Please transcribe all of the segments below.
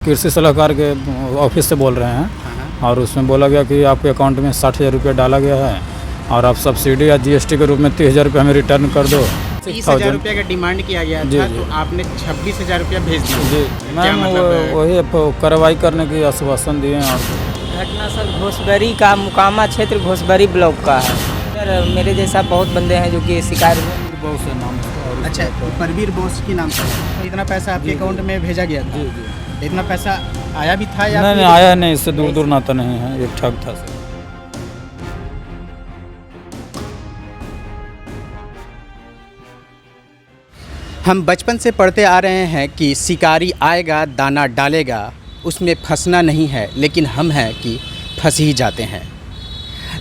कृषि सलाहकार के ऑफिस से बोल रहे हैं और उसमें बोला गया कि आपके अकाउंट में 60,000 रुपये डाला गया है और आप सब्सिडी या जीएसटी के रूप में 30,000 रुपये हमें रिटर्न कर दो। 30,000 रुपये का डिमांड किया गया था तो आपने 26,000 रुपया भेज दिया। जी मैम, वही कार्रवाई करने की आश्वासन दिए हैं। और घटना सर घोसबरी का मुकामा क्षेत्र घोसबरी ब्लॉक का है सर। मेरे जैसा बहुत बंदे हैं जो कि शिकार बहुत से नाम। अच्छा, परवीर बोस के नाम से इतना पैसा आपके अकाउंट में भेजा गया था? जी। इतना पैसा आया भी था या नहीं आया नहीं, इससे दूर दूर नाता नहीं है, एक ठग था सर। हम बचपन से पढ़ते आ रहे हैं कि शिकारी आएगा दाना डालेगा, उसमें फंसना नहीं है, लेकिन हम हैं कि फंस ही जाते हैं।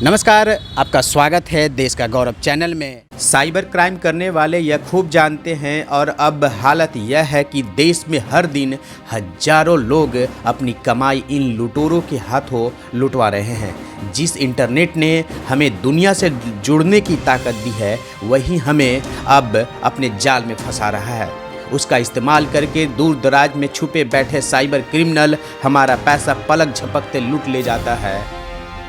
नमस्कार, आपका स्वागत है देश का गौरव चैनल में। साइबर क्राइम करने वाले यह खूब जानते हैं और अब हालत यह है कि देश में हर दिन हजारों लोग अपनी कमाई इन लुटेरों के हाथों लुटवा रहे हैं। जिस इंटरनेट ने हमें दुनिया से जुड़ने की ताकत दी है, वही हमें अब अपने जाल में फंसा रहा है। उसका इस्तेमाल करके दूर दराज में छुपे बैठे साइबर क्रिमिनल हमारा पैसा पलक झपकते लूट ले जाता है।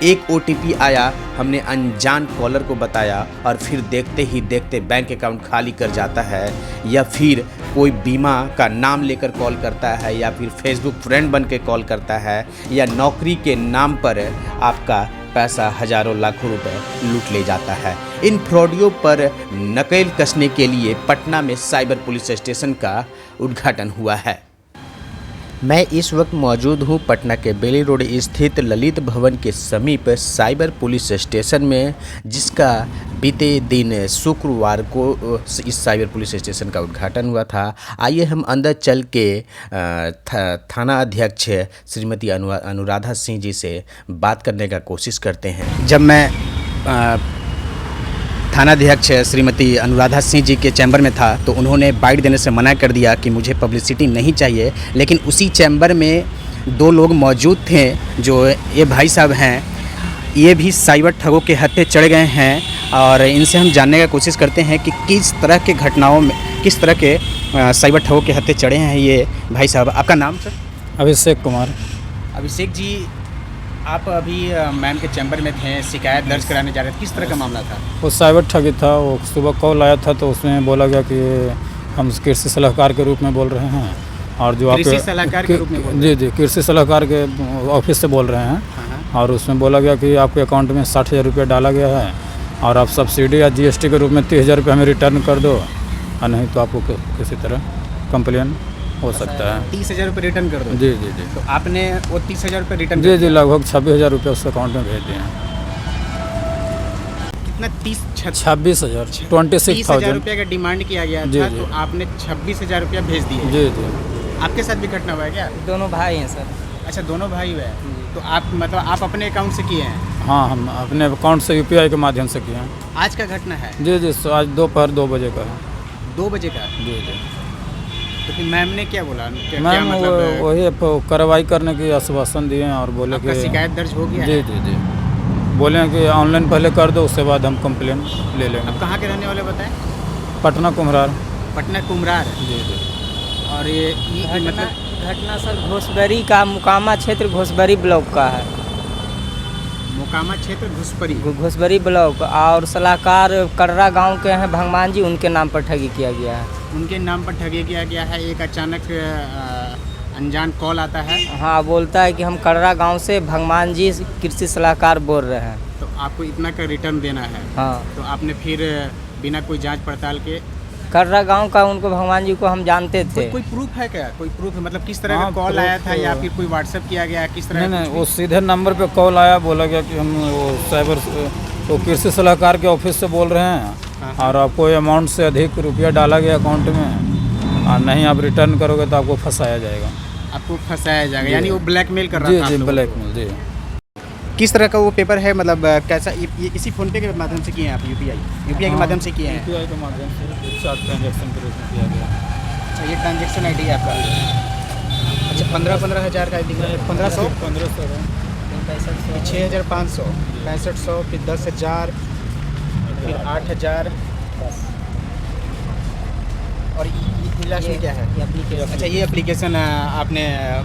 एक OTP आया, हमने अनजान कॉलर को बताया और फिर देखते ही देखते बैंक अकाउंट खाली कर जाता है, या फिर कोई बीमा का नाम लेकर कॉल करता है, या फिर फेसबुक फ्रेंड बन के कॉल करता है, या नौकरी के नाम पर आपका पैसा हजारों लाखों रुपए लूट ले जाता है। इन फ्रॉडियों पर नकेल कसने के लिए पटना में साइबर पुलिस स्टेशन का उद्घाटन हुआ है। मैं इस वक्त मौजूद हूँ पटना के बेली रोड स्थित ललित भवन के समीप साइबर पुलिस स्टेशन में, जिसका बीते दिन शुक्रवार को इस साइबर पुलिस स्टेशन का उद्घाटन हुआ था। आइए हम अंदर चल के थाना अध्यक्ष श्रीमती अनुराधा सिंह जी से बात करने का कोशिश करते हैं। जब मैं थाना अध्यक्ष श्रीमती अनुराधा सिंह जी के चैम्बर में था तो उन्होंने बाइट देने से मना कर दिया कि मुझे पब्लिसिटी नहीं चाहिए, लेकिन उसी चैम्बर में दो लोग मौजूद थे जो ये भाई साहब हैं, ये भी साइबर ठगों के हत्थे चढ़ गए हैं और इनसे हम जानने का कोशिश करते हैं कि किस तरह के घटनाओं में किस तरह के साइबर ठगों के हत्थे चढ़े हैं ये भाई साहब। आपका नाम सर? अभिषेक कुमार। अभिषेक जी, आप अभी मैम के चैम्बर में थे, शिकायत दर्ज कराने जा रहे थे, किस तरह का मामला था? वो साइबर ठगी था। वो सुबह कॉल आया था तो उसमें बोला गया कि हम कृषि सलाहकार के रूप में बोल रहे हैं और जो कृषि सलाहकार के रूप में बोल रहे हैं? जी, कृषि सलाहकार के ऑफिस से बोल रहे हैं और उसमें बोला गया कि आपके अकाउंट में 60,000 रुपये डाला गया है और आप सब्सिडी या जीएसटी के रूप में 30,000 रुपये हमें रिटर्न कर दो, और नहीं तो आपको किसी तरह कंप्लेन हो सकता है। 30,000 रुपये रिटर्न कर दो? जी। तो आपने वो 30,000 रुपये रिटर्न? जी, लगभग 26,000 रुपये उस अकाउंट में भेज दिए हैं। कितना? 26,000 30,000 रुपये का डिमांड किया गया था जी। तो आपने 26,000 रुपया भेज दिए? जी। आपके साथ भी घटना हुआ है क्या? दोनों भाई हैं सर। अच्छा, दोनों भाई हुए हैं। तो आप मतलब आप अपने अकाउंट से किए हैं? हाँ, हम अपने अकाउंट से UPI के माध्यम से किए हैं। आज का घटना है? जी, आज दोपहर 2 बजे का है। 2 बजे का? जी। तो फिर मैम ने क्या बोला? मैम मतलब वही कार्रवाई करने की आश्वासन दिए हैं और बोले कि शिकायत दर्ज हो गया? जी। बोले कि ऑनलाइन पहले कर दो, उसके बाद हम कंप्लेन ले लेंगे। अब कहाँ के रहने वाले बताएं? पटना कुम्हरार। पटना कुम्हरार? जी। और ये मतलब घटना सर घोसबरी का मुकामा क्षेत्र घोसबरी ब्लॉक का है। मुकामा क्षेत्र घोसबरी ब्लॉक, और सलाहकार कर्रा गांव के हैं भगवान जी, उनके नाम पर ठगी किया गया है। उनके नाम पर ठगी किया गया है। एक अचानक अनजान कॉल आता है। हाँ, बोलता है कि हम कर्रा गांव से भगवान जी कृषि सलाहकार बोल रहे हैं, तो आपको इतना का रिटर्न देना है। हाँ, तो आपने फिर बिना कोई जांच पड़ताल के कर्रा गांव का उनको भगवान जी को हम जानते थे। कोई प्रूफ है क्या? कोई प्रूफ है मतलब किस तरह का कॉल आया था या फिर कोई व्हाट्सएप किया गया, किस तरह? नहीं, वो सीधे नंबर पे कॉल आया, बोला गया कि हम वो कृषि सलाहकार के ऑफिस से बोल रहे हैं और आपको अमाउंट से अधिक रुपया डाला गया अकाउंट में और नहीं आप रिटर्न करोगे तो आपको फंसाया जाएगा। आपको फंसाया जाएगा, यानी वो ब्लैकमेल कर रहा था? जी, ब्लैकमेल। जी। किस तरह का वो पेपर है, मतलब कैसा? ये इसी फ़ोनपे के माध्यम से किए हैं आप? यूपीआई के माध्यम से किए हैं? UPI के माध्यम से ट्रांजैक्शन के रूप में किया गया। अच्छा, ये ट्रांजैक्शन ID है आपका? अच्छा, 15 हज़ार का दिख रहा है। 1500 6,500 6500, फिर 10,000, फिर 8,000 और लास्ट में क्या है? ये application। अच्छा, ये एप्लीकेशन आपने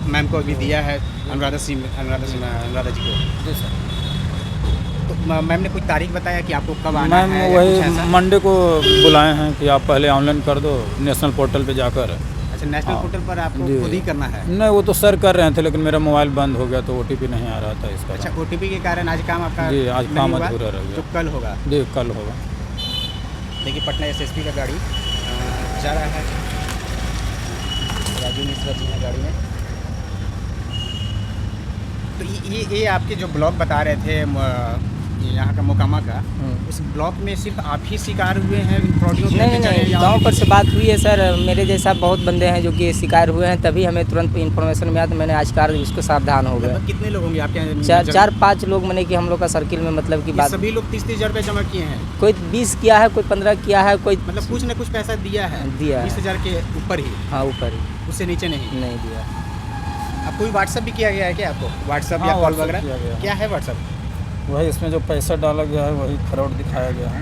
मैम को भी दिया है, अनुराधा जी को। जी सर। तो मैम ने कुछ तारीख बताया कि आपको कब आना मैम है या कुछ वही ऐसा? मंडे को बुलाए हैं कि आप पहले ऑनलाइन कर दो नेशनल पोर्टल पे जाकर। अच्छा, नेशनल हाँ। पोर्टल पर आपको जी। खुद ही करना है? नहीं, वो तो सर कर रहे थे, लेकिन मेरा मोबाइल बंद हो गया तो OTP नहीं आ रहा था इसका। अच्छा, OTP के कारण आज काम आपका जी, आज नहीं काम हुआ, अधूरा रह गया। जो कल होगा। जी, कल होगा। देखिए, पटना SSP का गाड़ी जा रहा है, राजू मिश्रा जी हैं गाड़ी में। तो ये आपके जो ब्लॉग बता रहे थे यहाँ का मोकामा का, इस ब्लॉग में सिर्फ आप ही शिकार हुए हैं फ्रॉडियों के? नहीं, गांव पर से बात हुई है सर। मेरे जैसा बहुत बंदे हैं जो कि शिकार हुए हैं, तभी हमें तुरंत इन्फॉर्मेशन मिला तो मैंने आज कार उसको सावधान हो गया। कितने लोग होंगे आपके? 4-5 लोग मैंने कि हम लोग का सर्किल में मतलब की ये बात। सभी लोग 30-30 हज़ार रुपये जमा किए हैं? कोई 20 किया है, कोई 15 किया है, कोई मतलब कुछ न कुछ पैसा दिया है? दिया है। 20,000 के ऊपर ही? हाँ, ऊपर ही, उससे नीचे नहीं? नहीं दिया। अब कोई व्हाट्सअप भी किया गया है क्या आपको? व्हाट्सअप हाँ, या कॉल व्हाट्सएप वगैरह किया गया। क्या है व्हाट्सअप? वही इसमें जो पैसा डाला गया है वही फ्रॉड दिखाया गया है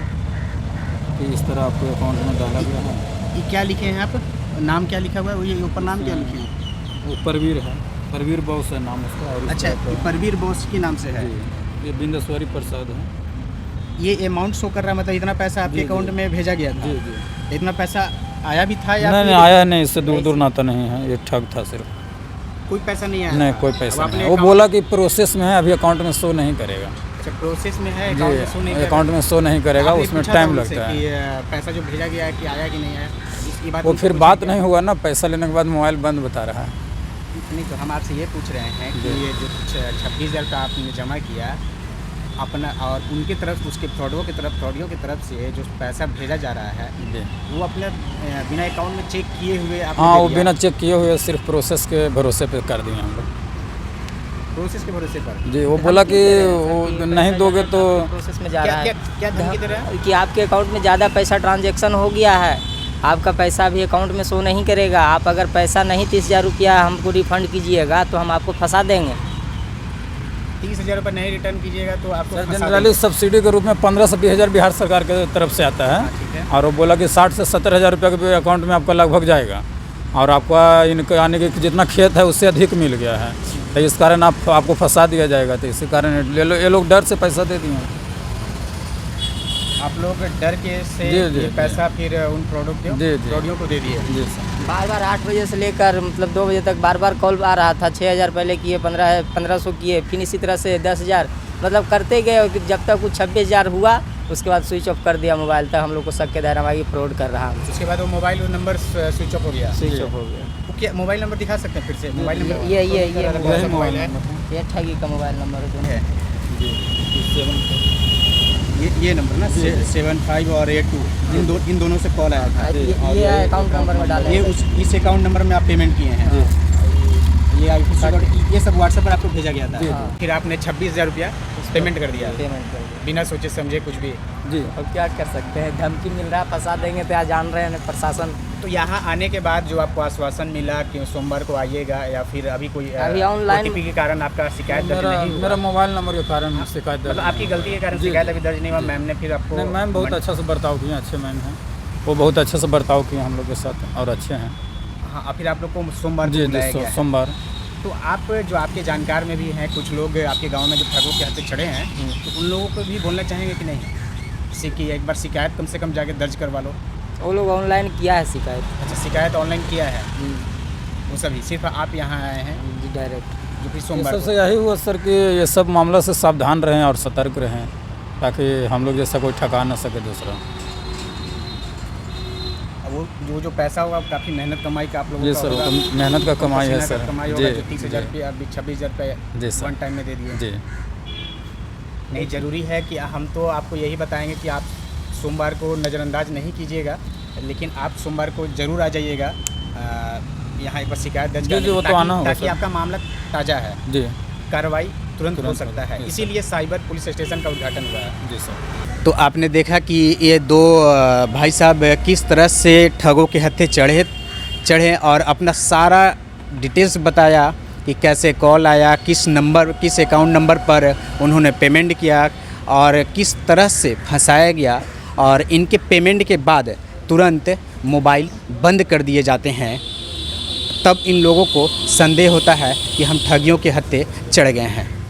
कि इस तरह आपके अकाउंट में डाला गया है। ये क्या लिखे हैं आप? नाम क्या लिखा हुआ है? ये ऊपर नाम क्या लिखे हैं? वो परवीर है, परवीर बॉस है नाम उसका। और अच्छा, ये परवीर बोस के नाम से है। जी, ये बिंदेश्वरी प्रसाद है। ये अमाउंट शो कर रहा है, मतलब इतना पैसा आपके जी, अकाउंट जी। में भेजा गया था? जी जी। इतना पैसा आया भी था या नहीं फिर नहीं, आया नहीं, इससे दूर दूर नाता नहीं है, ये ठग था सिर्फ। कोई पैसा नहीं आया नहीं, था? कोई अब पैसा आपने नहीं। वो account- बोला कि प्रोसेस में है, अभी अकाउंट में शो नहीं करेगा। अच्छा, प्रोसेस में है, जी, अकाउंट में शो नहीं कर अकाउंट में शो नहीं रहा। करेगा, आपने उसमें पूछा टाइम था उनसे लगता है। कि पैसा जो भेजा गया है कि आया कि नहीं आया? इसकी बात वो उनसे फिर पूछी बात क्या? नहीं हुआ ना, पैसा लेने के बाद मोबाइल बंद बता रहा है। नहीं, तो हम आपसे ये पूछ रहे हैं कि जी। ये जो 26,000 का आपने जमा किया अपना, और उनकी तरफ, उसके फ्रॉडियों की तरफ से जो पैसा भेजा जा रहा है, जी वो अपने बिना अकाउंट में चेक किए हुए आपने हाँ, दे वो दिया? बिना चेक किए हुए सिर्फ प्रोसेस के भरोसे पे कर दिए हम लोग। प्रोसेस के भरोसे पर? जी, वो बोला कि वो नहीं दोगे तो प्रोसेस में जा क्या रहा क्या है क्या धमकी दे रहा है? कि आपके अकाउंट में ज़्यादा पैसा ट्रांजैक्शन हो गया है, आपका पैसा भी अकाउंट में शो नहीं करेगा। आप अगर पैसा नहीं 30,000 रुपया हमको रिफंड कीजिएगा तो हम आपको फंसा देंगे। 30,000 रुपये नहीं रिटर्न कीजिएगा तो आपको फंसा जनरली देंगे। सब्सिडी के रूप में 15 से 20 हज़ार बिहार सरकार के तरफ से आता हाँ, ठीक है। है। और वो बोला कि 60 से 70 हज़ार रुपये के अकाउंट में आपका लगभग जाएगा, और आपका इनके आने के जितना खेत है उससे अधिक मिल गया है, तो इस कारण आपको फंसा दिया जाएगा। तो इसी कारण ये लोग डर से पैसा दे दिए हैं। आप लोग डर के से जी, जी, ये जी। पैसा फिर उन जी, जी। फ्रॉडियों को दे दिए? जी सर। बार 8 बजे से लेकर मतलब 2 बजे तक बार कॉल आ रहा था। 6,000 पहले किए, 1500 किए, फिर इसी तरह से 10,000 मतलब करते गए, और जब तक कुछ 26,000 हुआ उसके बाद स्विच ऑफ कर दिया मोबाइल। तक हम लोग को शक के दायरा में फ्रॉड कर रहा है। उसके बाद वो मोबाइल नंबर स्विच ऑफ हो गया? स्विच ऑफ हो गया। वो क्या मोबाइल नंबर दिखा सकते हैं फिर से? मोबाइल नंबर ये कौन सा मोबाइल है? ये ठगी का मोबाइल नंबर है जी, ये नंबर ना, 75 और 82, इन दोनों से कॉल आया था। और ये अकाउंट नंबर में डाले। ये इस अकाउंट नंबर में आप पेमेंट किए हैं? ये IFSC कोड, ये सब व्हाट्सएप पर आपको भेजा गया था? जी, जी। फिर आपने 26,000 रुपया पेमेंट कर दिया पेमेंट कर दिया। बिना सोचे समझे कुछ भी? जी। अब क्या कर सकते हैं, धमकी मिल रहा है, फंसा देंगे। तो यहाँ जान रहे हैं प्रशासन। तो यहाँ आने के बाद जो आपको आश्वासन मिला कि सोमवार को आइएगा, या फिर अभी कोई अभी ऑनलाइन OTP के कारण आपका शिकायत दर्ज नहीं हुआ? मेरा मोबाइल नंबर के कारण शिकायत दर्ज मतलब आपकी गलती के कारण जी, शिकायत जी। अभी दर्ज नहीं हुआ? मैम ने फिर आपको? नहीं, मैम बहुत अच्छा से बर्ताव किए, अच्छे मैम हैं, वो बहुत अच्छे से बर्ताव किए हम लोग के साथ और अच्छे हैं। हाँ, फिर आप लोग को सोमवार को जी बुलाया जी, गया है। सोमवार। तो आप जो आपके जानकार में भी हैं, कुछ लोग आपके गांव में जो ठगों के हाथ पे चढ़े हैं, तो उन लोगों को भी बोलना चाहेंगे कि नहीं कि एक बार शिकायत कम से कम जाके दर्ज करवा लो? वो लोग ऑनलाइन किया है शिकायत। अच्छा, शिकायत ऑनलाइन किया है वो सभी? सिर्फ आप यहाँ आए हैं जी, डायरेक्ट। जो फिर सोमवार सबसे यही हुआ सर कि ये सब मामला से सावधान रहें और सतर्क रहें, ताकि हम लोग जैसा कोई ठगा ना सके दूसरा। वो जो पैसा होगा काफ़ी मेहनत कमाई का आप लोगों जी का सर, वो होगा, तो मेहनत का कमाई है पसीना का सर। कमाई जी होगा, जो 30,000 जी, रुपये अभी 26,000 रुपये जी सर। वन टाइम में दे दिए। जी। नहीं, ज़रूरी है कि हम तो आपको यही बताएंगे कि आप सोमवार को नज़रअंदाज नहीं कीजिएगा, लेकिन आप सोमवार को ज़रूर आ जाइएगा यहाँ एक बार शिकायत दर्ज जी, जी, वो करने, तो आना होगा ताकि सर। आपका मामला ताज़ा है, जी कार्रवाई तुरंत हो तुरंत सकता होगा, है। जी, इसीलिए साइबर पुलिस स्टेशन का उद्घाटन हुआ है। जी सर। तो आपने देखा कि ये दो भाई साहब किस तरह से ठगों के हत्थे चढ़े और अपना सारा डिटेल्स बताया कि कैसे कॉल आया, किस अकाउंट नंबर पर उन्होंने पेमेंट किया और किस तरह से फंसाया गया, और इनके पेमेंट के बाद तुरंत मोबाइल बंद कर दिए जाते हैं तब इन लोगों को संदेह होता है कि हम ठगियों के हत्थे चढ़ गए हैं।